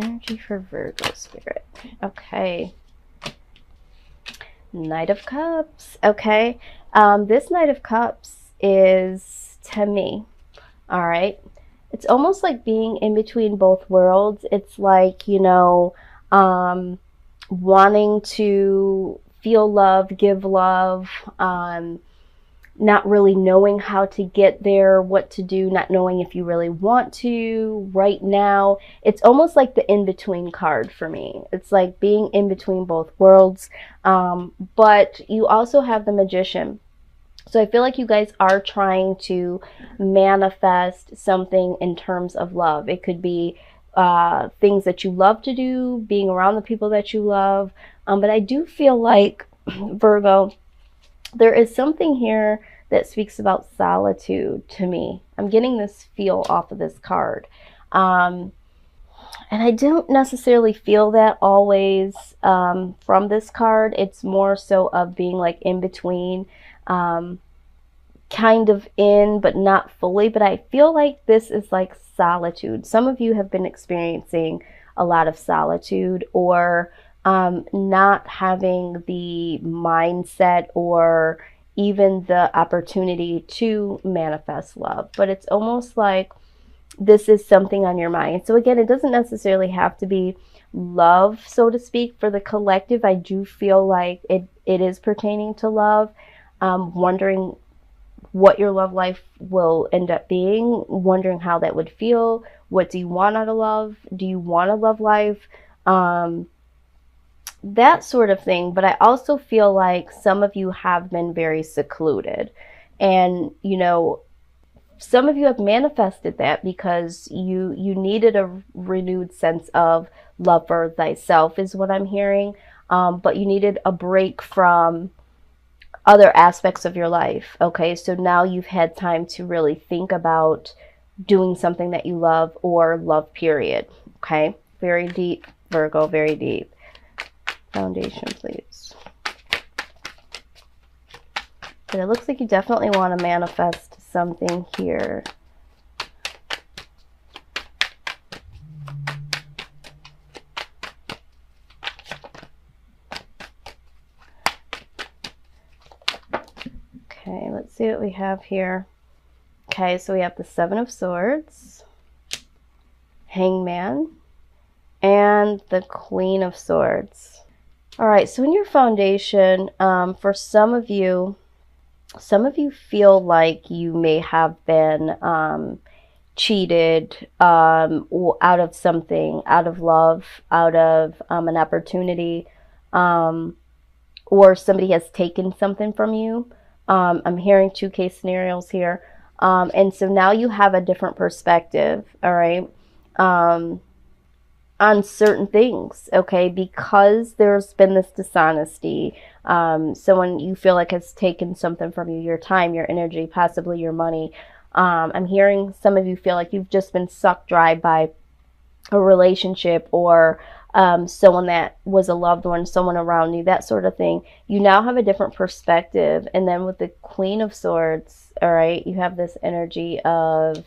Energy for Virgo spirit. Okay. Knight of Cups. Okay. This Knight of Cups is, to me, all right, it's almost like being in between both worlds. It's like, you know, wanting to feel love, give love, not really knowing how to get there, what to do, not knowing if you really want to right now. It's almost like the in-between card for me. It's like being in between both worlds. But you also have the Magician. So I feel like you guys are trying to manifest something in terms of love. It could be things that you love to do, being around the people that you love. But I do feel like, Virgo, there is something here that speaks about solitude to me. I'm getting this feel off of this card. And I don't necessarily feel that always from this card. It's more so of being like in between, kind of in, but not fully. But I feel like this is like solitude. Some of you have been experiencing a lot of solitude, or not having the mindset or even the opportunity to manifest love. But it's almost like this is something on your mind. So again, it doesn't necessarily have to be love, so to speak. For the collective, I do feel like it is pertaining to love. Wondering what your love life will end up being, wondering how that would feel. What do you want out of love? Do you want a love life? That sort of thing. But I also feel like some of you have been very secluded, and you know, some of you have manifested that because you needed a renewed sense of love for thyself, is what I'm hearing. But you needed a break from other aspects of your life. Okay, so now you've had time to really think about doing something that you love, or love, period. Okay, very deep, Virgo, very deep. Foundation, please. But it looks like you definitely want to manifest something here. Okay, let's see what we have here. Okay, so we have the Seven of Swords, Hangman, and the Queen of Swords. All right, so in your foundation, for some of you feel like you may have been cheated out of something, out of love, out of an opportunity, or somebody has taken something from you. I'm hearing two case scenarios here. And so now you have a different perspective, all right, on certain things, okay, because there's been this dishonesty. Someone you feel like has taken something from you, your time, your energy, possibly your money. I'm hearing some of you feel like you've just been sucked dry by a relationship, or someone that was a loved one, someone around you, that sort of thing. You now have a different perspective. And then with the Queen of Swords, all right, you have this energy of,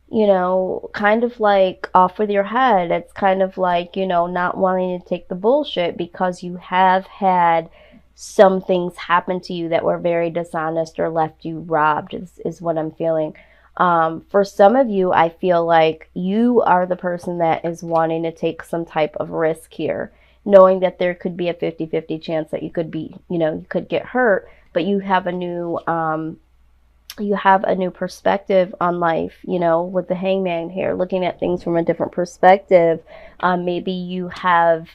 you know, kind of like off with your head. It's kind of like, you know, not wanting to take the bullshit because you have had some things happen to you that were very dishonest or left you robbed, is what I'm feeling. For some of you, I feel like you are the person that is wanting to take some type of risk here, knowing that there could be a 50-50 chance that you could be, you know, you could get hurt, but you have a new perspective on life, you know, with the Hangman here, looking at things from a different perspective. Maybe you have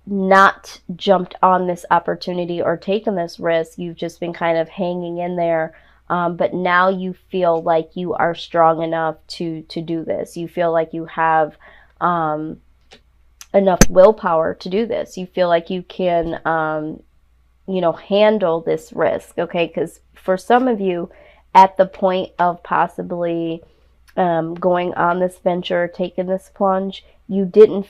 not jumped on this opportunity or taken this risk. You've just been kind of hanging in there. But now you feel like you are strong enough to do this. You feel like you have enough willpower to do this. You feel like you can, you know, handle this risk, okay? Because for some of you, at the point of possibly going on this venture, taking this plunge, you didn't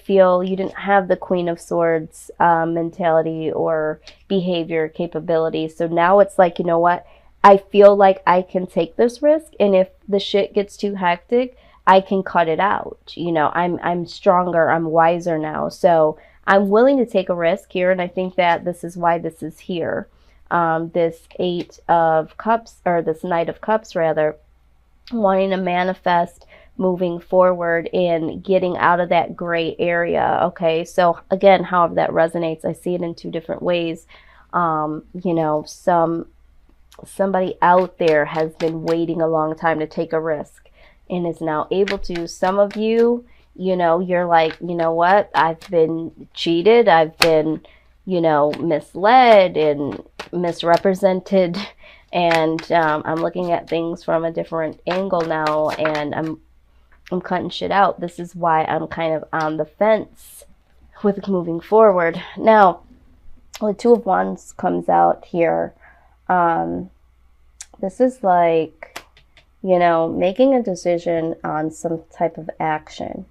have the Queen of Swords mentality or behavior capability. So now it's like, you know what? I feel like I can take this risk, and if the shit gets too hectic, I can cut it out. You know, I'm stronger, I'm wiser now. So I'm willing to take a risk here, and I think that this is why this is here. This Eight of Cups, or this Knight of Cups rather, wanting to manifest moving forward and getting out of that gray area. Okay, so again, however that resonates, I see it in two different ways. You know, somebody out there has been waiting a long time to take a risk and is now able to. Some of you, you know, you're like, you know what, I've been cheated, I've been, you know, misled and misrepresented, and I'm looking at things from a different angle now, and I'm cutting shit out. This is why I'm kind of on the fence with moving forward. Now, the Two of Wands comes out here. This is like, you know, making a decision on some type of action.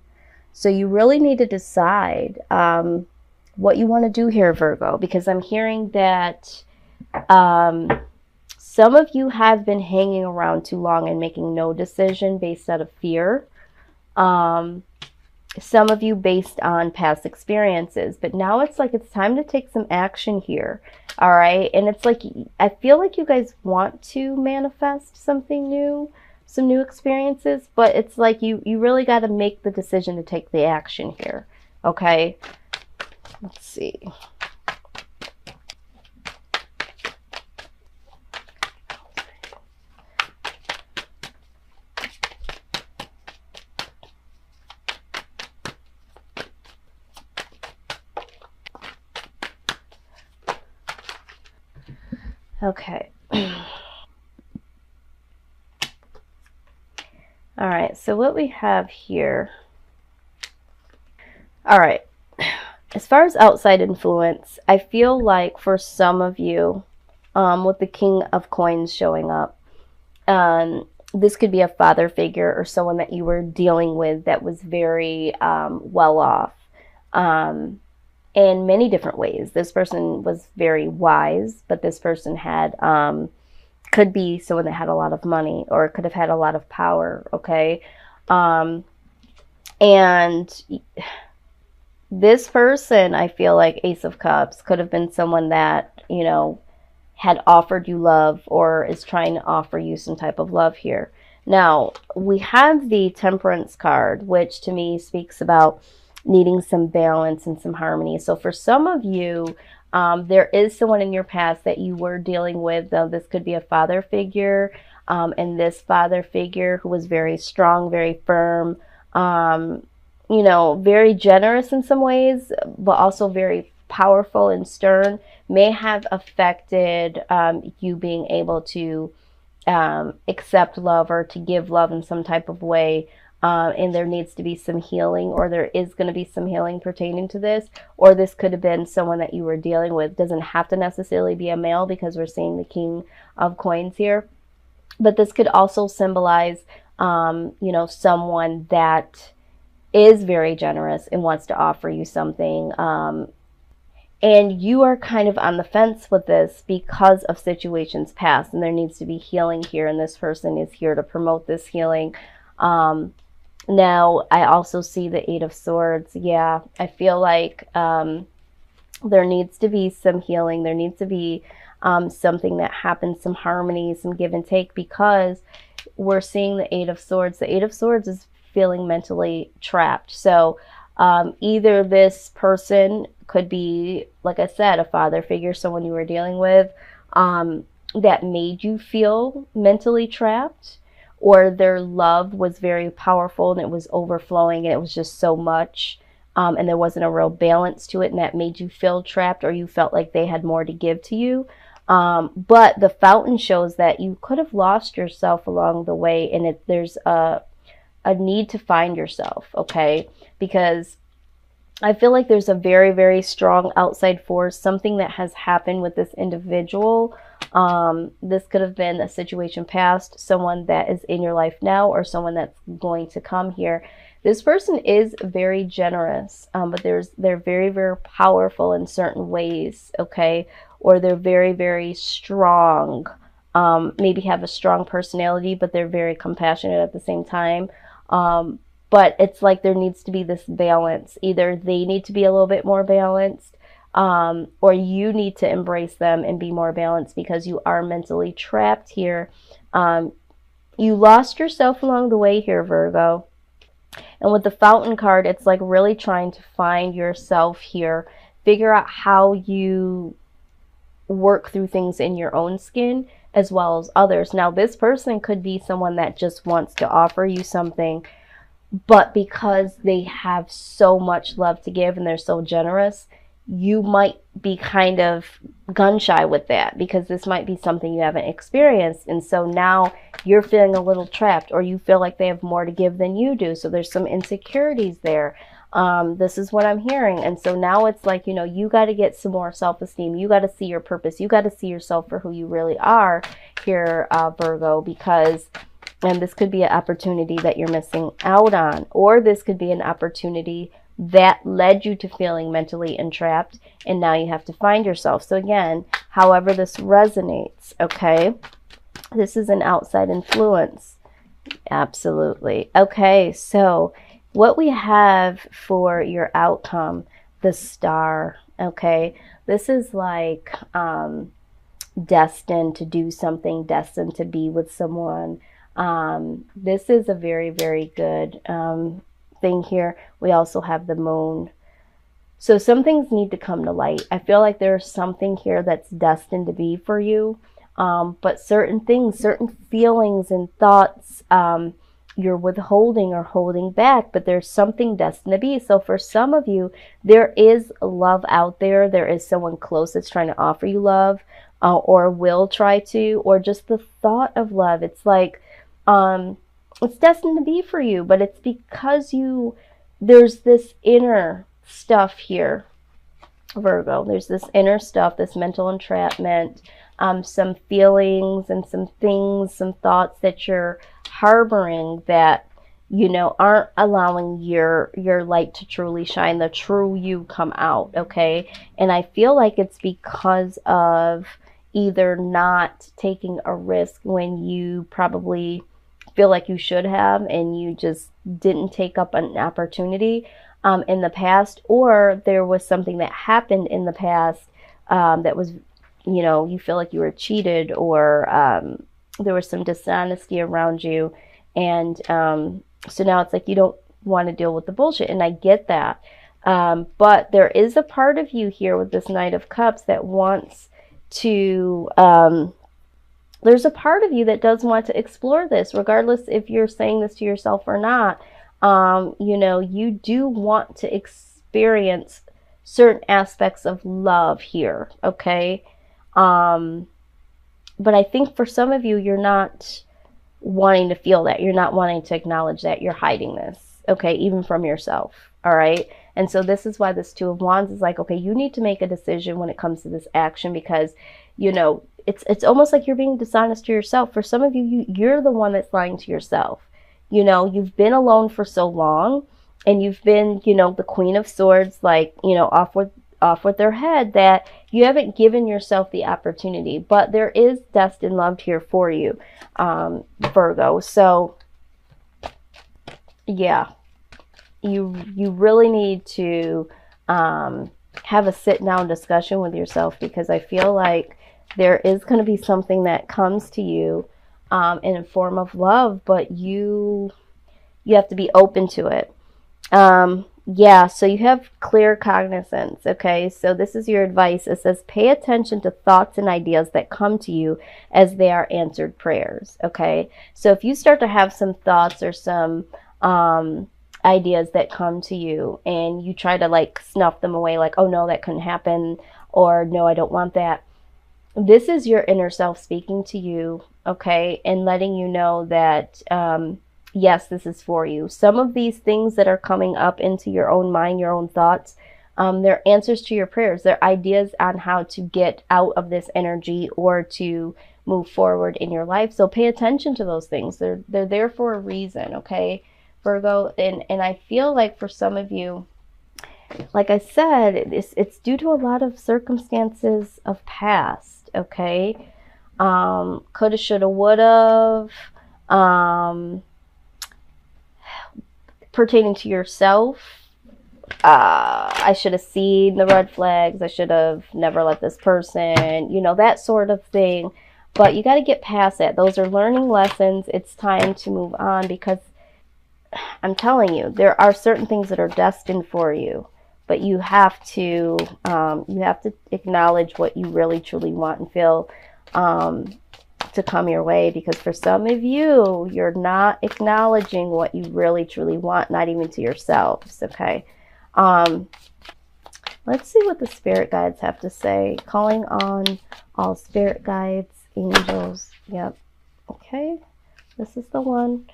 So you really need to decide what you want to do here, Virgo, because I'm hearing that some of you have been hanging around too long and making no decision based out of fear. Some of you based on past experiences, but now it's like it's time to take some action here. All right. And it's like, I feel like you guys want to manifest something new, some new experiences, but it's like you really got to make the decision to take the action here. Okay. Let's see. Okay. All right, so what we have here. All right. As far as outside influence, I feel like for some of you, with the King of Coins showing up, this could be a father figure or someone that you were dealing with that was very well off. In many different ways. This person was very wise, but this person had, could be someone that had a lot of money or could have had a lot of power, okay? And this person, I feel like Ace of Cups, could have been someone that, you know, had offered you love or is trying to offer you some type of love here. Now, we have the Temperance card, which to me speaks about needing some balance and some harmony. So for some of you, there is someone in your past that you were dealing with, though this could be a father figure, and this father figure who was very strong, very firm, you know, very generous in some ways, but also very powerful and stern, may have affected you being able to accept love or to give love in some type of way. And there needs to be some healing, or there is going to be some healing pertaining to this, or this could have been someone that you were dealing with. Doesn't have to necessarily be a male because we're seeing the King of Coins here, but this could also symbolize, you know, someone that is very generous and wants to offer you something, and you are kind of on the fence with this because of situations past, and there needs to be healing here, and this person is here to promote this healing. Now, I also see the Eight of Swords. Yeah, I feel like there needs to be some healing. There needs to be something that happens, some harmony, some give and take, because we're seeing the Eight of Swords. The Eight of Swords is feeling mentally trapped. So either this person could be, like I said, a father figure, someone you were dealing with that made you feel mentally trapped, or their love was very powerful and it was overflowing and it was just so much, and there wasn't a real balance to it, and that made you feel trapped, or you felt like they had more to give to you. But the fountain shows that you could have lost yourself along the way, and there's a need to find yourself, okay? Because I feel like there's a very, very strong outside force, something that has happened with this individual. This could have been a situation past, someone that is in your life now, or someone that's going to come here. This person is very generous, but they're very, very powerful in certain ways, okay? Or they're very, very strong, maybe have a strong personality, but they're very compassionate at the same time. But it's like there needs to be this balance. Either they need to be a little bit more balanced, or you need to embrace them and be more balanced, because you are mentally trapped here. You lost yourself along the way here, Virgo. And with the Fountain card, it's like really trying to find yourself here. Figure out how you work through things in your own skin as well as others. Now, this person could be someone that just wants to offer you something, but because they have so much love to give and they're so generous, you might be kind of gun shy with that, because this might be something you haven't experienced. And so now you're feeling a little trapped, or you feel like they have more to give than you do. So there's some insecurities there. This is what I'm hearing. And so now it's like, you know, you got to get some more self-esteem. You got to see your purpose. You got to see yourself for who you really are here, Virgo, because, and this could be an opportunity that you're missing out on, or this could be an opportunity that led you to feeling mentally entrapped, and now you have to find yourself. So again, however this resonates, okay, this is an outside influence. Absolutely. Okay, so what we have for your outcome, the Star, okay, this is like destined to do something, destined to be with someone. This is a very, very good thing here. We also have the Moon. So some things need to come to light. I feel like there's something here that's destined to be for you. But certain things, certain feelings and thoughts, you're withholding or holding back, but there's something destined to be. So for some of you, there is love out there. There is someone close that's trying to offer you love, or will try to, or just the thought of love. It's like, it's destined to be for you, but it's because there's this inner stuff here, Virgo. There's this inner stuff, this mental entrapment, some feelings and some things, some thoughts that you're harboring that, you know, aren't allowing your light to truly shine, the true you come out, okay? And I feel like it's because of either not taking a risk when you probably feel like you should have, and you just didn't take up an opportunity in the past, or there was something that happened in the past that was, you know, you feel like you were cheated, or there was some dishonesty around you, and so now it's like you don't want to deal with the bullshit, and I get that, but there is a part of you here with this Knight of Cups that wants to there's a part of you that does want to explore this, regardless if you're saying this to yourself or not. You know, you do want to experience certain aspects of love here, okay? But I think for some of you, you're not wanting to feel that. You're not wanting to acknowledge that. You're hiding this, okay, even from yourself, all right? And so this is why this Two of Wands is like, okay, you need to make a decision when it comes to this action, because, you know, it's almost like you're being dishonest to yourself. For some of you, you're the one that's lying to yourself. You know, you've been alone for so long, and you've been, you know, the Queen of Swords, like, you know, off with their head, that you haven't given yourself the opportunity. But there is destined love here for you, Virgo. So yeah, you really need to have a sit down discussion with yourself, because I feel like there is going to be something that comes to you in a form of love, but you have to be open to it. Yeah, so you have clear cognizance, okay? So this is your advice. It says, pay attention to thoughts and ideas that come to you as they are answered prayers, okay? So if you start to have some thoughts or some ideas that come to you, and you try to like snuff them away, like, oh no, that couldn't happen, or no, I don't want that. This is your inner self speaking to you, okay, and letting you know that, yes, this is for you. Some of these things that are coming up into your own mind, your own thoughts, they're answers to your prayers. They're ideas on how to get out of this energy or to move forward in your life. So pay attention to those things. They're there for a reason, okay, Virgo? And I feel like for some of you, like I said, it's due to a lot of circumstances of past. Okay, coulda, shoulda, woulda. pertaining to yourself, I should have seen the red flags. I should have never let this person, you know, that sort of thing. But you got to get past that. Those are learning lessons. It's time to move on, because I'm telling you, there are certain things that are destined for you. But you have to acknowledge what you really truly want and feel to come your way. Because for some of you, you're not acknowledging what you really truly want, not even to yourselves. Okay. Let's see what the spirit guides have to say. Calling on all spirit guides, angels. Yep. Okay. This is the one.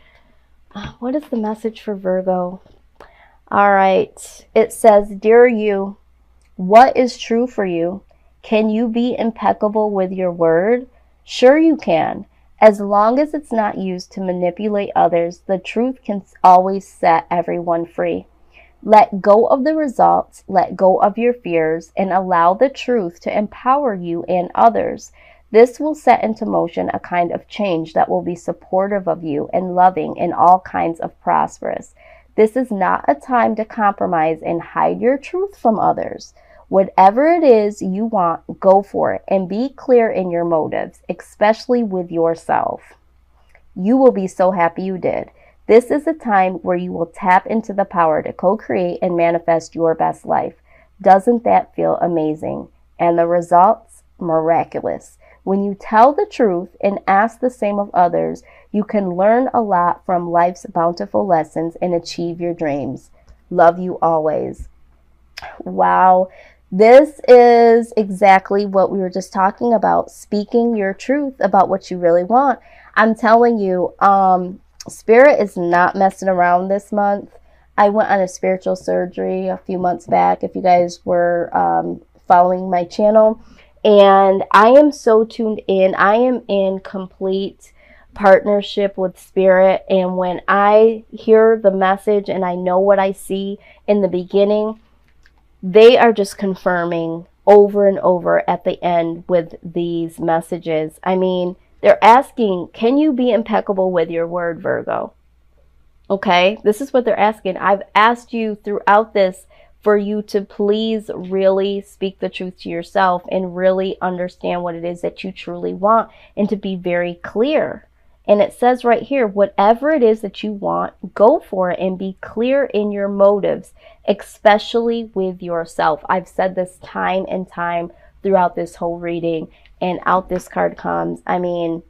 What is the message for Virgo? All right. It says, "Dear you, what is true for you? Can you be impeccable with your word? Sure you can. As long as it's not used to manipulate others, the truth can always set everyone free. Let go of the results, let go of your fears, and allow the truth to empower you and others. This will set into motion a kind of change that will be supportive of you and loving in all kinds of prosperous. This is not a time to compromise and hide your truth from others. Whatever it is you want, go for it, and be clear in your motives, especially with yourself. You will be so happy you did. This is a time where you will tap into the power to co-create and manifest your best life. Doesn't that feel amazing? And the results? Miraculous. When you tell the truth and ask the same of others, you can learn a lot from life's bountiful lessons and achieve your dreams. Love you always." Wow. This is exactly what we were just talking about. Speaking your truth about what you really want. I'm telling you, Spirit is not messing around this month. I went on a spiritual surgery a few months back, if you guys were following my channel. And I am so tuned in. I am in complete partnership with Spirit. And when I hear the message and I know what I see in the beginning, they are just confirming over and over at the end with these messages. I mean, they're asking, can you be impeccable with your word, Virgo? Okay, this is what they're asking. I've asked you throughout this for you to please really speak the truth to yourself and really understand what it is that you truly want, and to be very clear. And it says right here, whatever it is that you want, go for it and be clear in your motives, especially with yourself. I've said this time and time throughout this whole reading, and out this card comes. I mean,